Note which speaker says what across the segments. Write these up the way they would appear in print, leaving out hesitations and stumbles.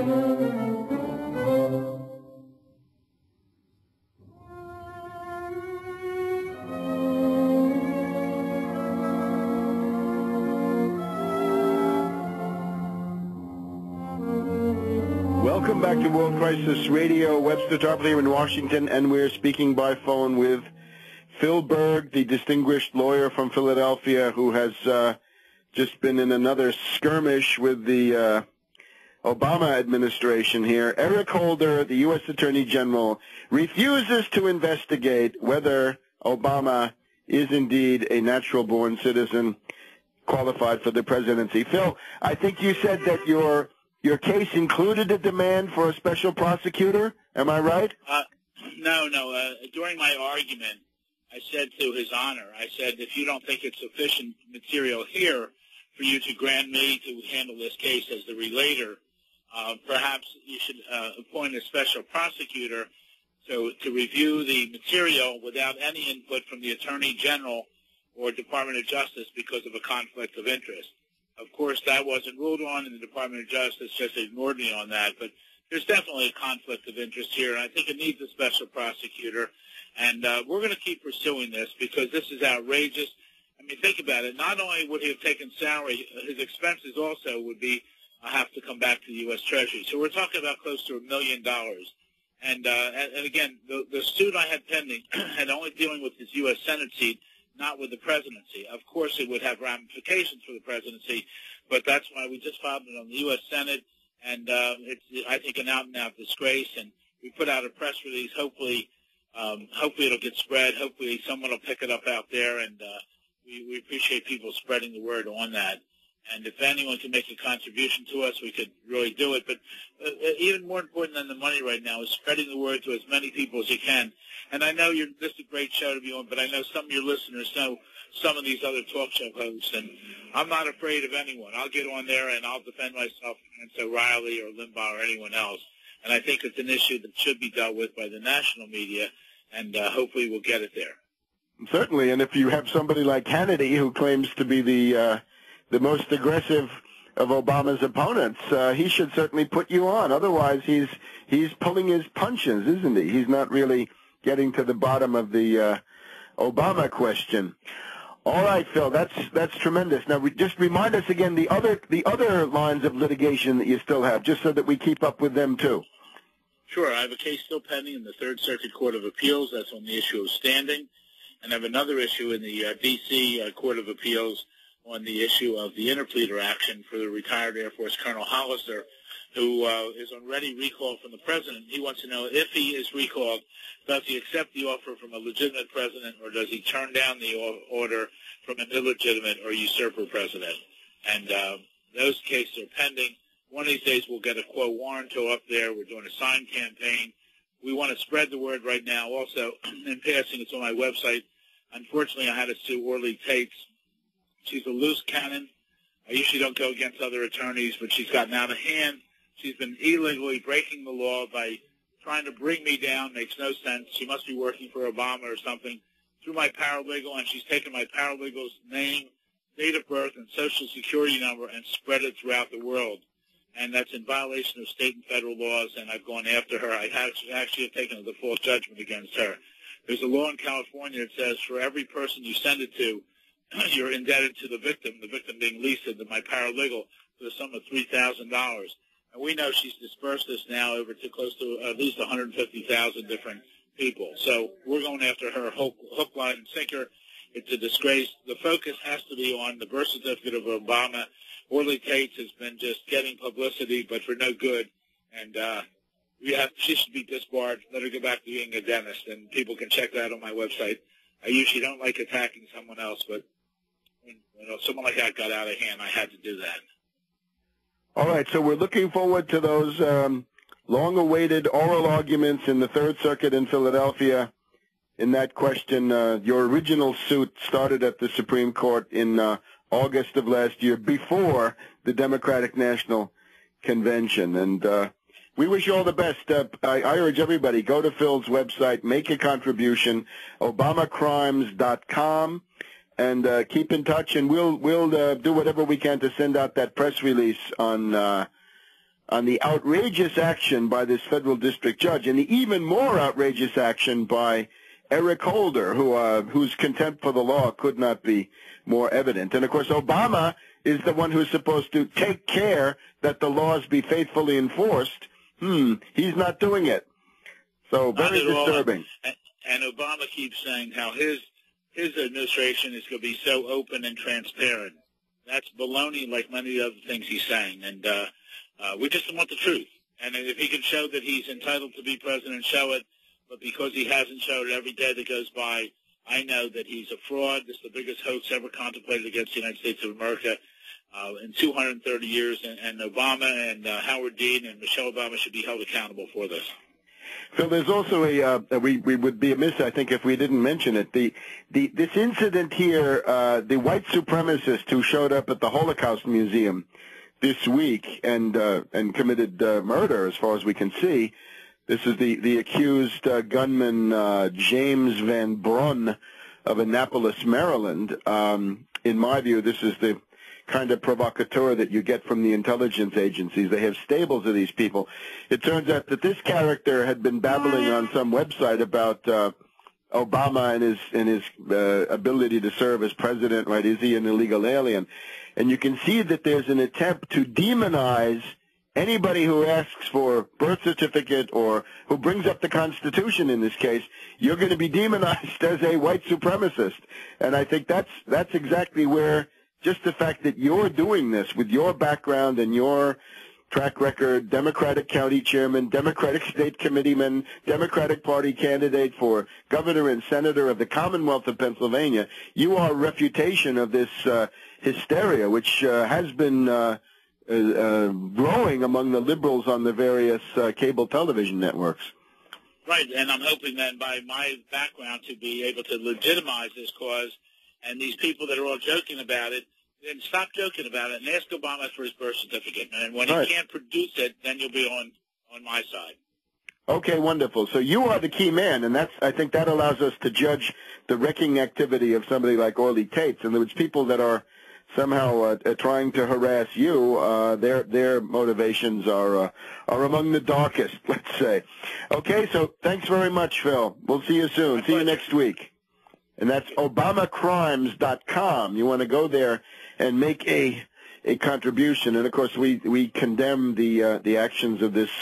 Speaker 1: Welcome back to World Crisis Radio. Webster Tarpley here in Washington, and we're speaking by phone with Phil Berg, the distinguished lawyer from Philadelphia who has just been in another skirmish with the Obama administration here. Eric Holder, the U.S. Attorney General, refuses to investigate whether Obama is indeed a natural-born citizen qualified for the presidency. Phil, I think you said that your case included a demand for a special prosecutor. Am I right?
Speaker 2: No. During my argument, I said to His Honor, I said, if you don't think it's sufficient material here for you to grant me to handle this case as the relator, perhaps you should appoint a special prosecutor to review the material without any input from the Attorney General or Department of Justice because of a conflict of interest. Of course, that wasn't ruled on, and the Department of Justice just ignored me on that. But there's definitely a conflict of interest here, and I think it needs a special prosecutor. And we're going to keep pursuing this because this is outrageous. I mean, think about it. Not only would he have taken salary, his expenses also would be have to come back to the U.S. Treasury. So we're talking about close to $1 million. And again, the suit I had pending had only dealing with his U.S. Senate seat, not with the presidency. Of course, it would have ramifications for the presidency, but that's why we just filed it on the U.S. Senate, and it's, I think, an out-and-out disgrace, and we put out a press release. Hopefully it'll get spread. Hopefully someone will pick it up out there, and we appreciate people spreading the word on that. And if anyone can make a contribution to us, we could really do it. But even more important than the money right now is spreading the word to as many people as you can. And I know this is a great show to be on, but I know some of your listeners know some of these other talk show hosts, and I'm not afraid of anyone. I'll get on there and I'll defend myself against O'Reilly or Limbaugh or anyone else. And I think it's an issue that should be dealt with by the national media, and hopefully we'll get it there.
Speaker 1: Certainly, and if you have somebody like Hannity who claims to be the most aggressive of Obama's opponents, he should certainly put you on. Otherwise, he's pulling his punches, isn't he? He's not really getting to the bottom of the Obama question. All right, Phil, that's tremendous. Now, just remind us again the other lines of litigation that you still have, just so that we keep up with them too.
Speaker 2: Sure, I have a case still pending in the Third Circuit Court of Appeals. That's on the issue of standing, and I have another issue in the D.C. Court of Appeals on the issue of the interpleader action for the retired Air Force Colonel Hollister, who is on ready recall from the president. He wants to know if he is recalled, does he accept the offer from a legitimate president, or does he turn down the order from an illegitimate or usurper president? And those cases are pending. One of these days we'll get a quo warranto up there. We're doing a sign campaign. We want to spread the word right now. Also, in passing, it's on my website. Unfortunately, I had to sue Orly Tates. She's a loose cannon. I usually don't go against other attorneys, but she's gotten out of hand. She's been illegally breaking the law by trying to bring me down. Makes no sense. She must be working for Obama or something. Through my paralegal, and she's taken my paralegal's name, date of birth, and Social Security number and spread it throughout the world. And that's in violation of state and federal laws, and I've gone after her. I actually have taken a default judgment against her. There's a law in California that says for every person you send it to, you're indebted to the victim being Lisa, my paralegal, for the sum of $3,000. And we know she's dispersed this now over to close to at least 150,000 different people. So we're going after her hook, line, and sinker. It's a disgrace. The focus has to be on the birth certificate of Obama. Orly Tates has been just getting publicity, but for no good. And she should be disbarred. Let her go back to being a dentist, and people can check that on my website. I usually don't like attacking someone else, but when someone like that got out of hand, I had to do that.
Speaker 1: All right, so we're looking forward to those long-awaited oral arguments in the Third Circuit in Philadelphia in that question. Your original suit started at the Supreme Court in August of last year, before the Democratic National Convention. And we wish you all the best. I urge everybody, go to Phil's website, make a contribution, obamacrimes.com, and keep in touch, and we'll do whatever we can to send out that press release on on the outrageous action by this federal district judge and the even more outrageous action by Eric Holder, whose contempt for the law could not be more evident. And, of course, Obama is the one who's supposed to take care that the laws be faithfully enforced. He's not doing it. So very disturbing.
Speaker 2: And Obama keeps saying how his administration is going to be so open and transparent. That's baloney, like many other things he's saying. And we just want the truth. And if he can show that he's entitled to be president, show it. But because he hasn't showed it every day that goes by, I know that he's a fraud. This is the biggest hoax ever contemplated against the United States of America in 230 years. And Obama and Howard Dean and Michelle Obama should be held accountable for this.
Speaker 1: Phil, there's also we would be amiss, I think, if we didn't mention it. This incident here, the white supremacist who showed up at the Holocaust Museum this week and committed murder, as far as we can see. This is the accused gunman James Van Brunn of Annapolis, Maryland. In my view, this is the kind of provocateur that you get from the intelligence agencies. They have stables of these people. It turns out that this character had been babbling on some website about Obama and his ability to serve as president, right? Is he an illegal alien? And you can see that there's an attempt to demonize anybody who asks for birth certificate or who brings up the Constitution in this case. You're going to be demonized as a white supremacist. And I think that's exactly where just the fact that you're doing this with your background and your track record, Democratic county chairman, Democratic state committeeman, Democratic Party candidate for governor and senator of the Commonwealth of Pennsylvania, you are a refutation of this hysteria, which has been growing among the liberals on the various cable television networks.
Speaker 2: Right, and I'm hoping that by my background to be able to legitimize this cause, and these people that are all joking about it, then stop joking about it and ask Obama for his birth certificate. And when he can't produce it, then you'll be on my side.
Speaker 1: Okay, wonderful. So you are the key man, and I think that allows us to judge the wrecking activity of somebody like Orly Tates. In other words, people that are somehow trying to harass you, their motivations are among the darkest, let's say. Okay, so thanks very much, Phil. We'll see you soon. See you next week. And that's ObamaCrimes.com. You want to go there and make a contribution. And of course, we condemn the actions of this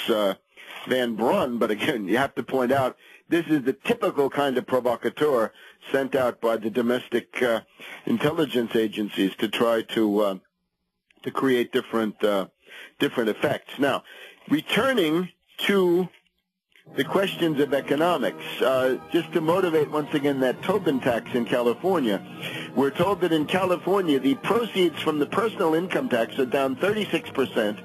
Speaker 1: Van Brunn. But again, you have to point out this is the typical kind of provocateur sent out by the domestic intelligence agencies to try to create different effects. Now, returning to the questions of economics, just to motivate once again that Tobin tax in California. We're told that in California, the proceeds from the personal income tax are down 36%,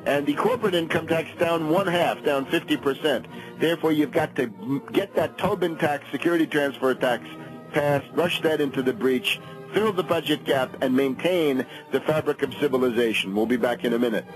Speaker 1: and the corporate income tax down 1/2, down 50%. Therefore, you've got to get that Tobin tax, security transfer tax, passed, rush that into the breach, fill the budget gap, and maintain the fabric of civilization. We'll be back in a minute.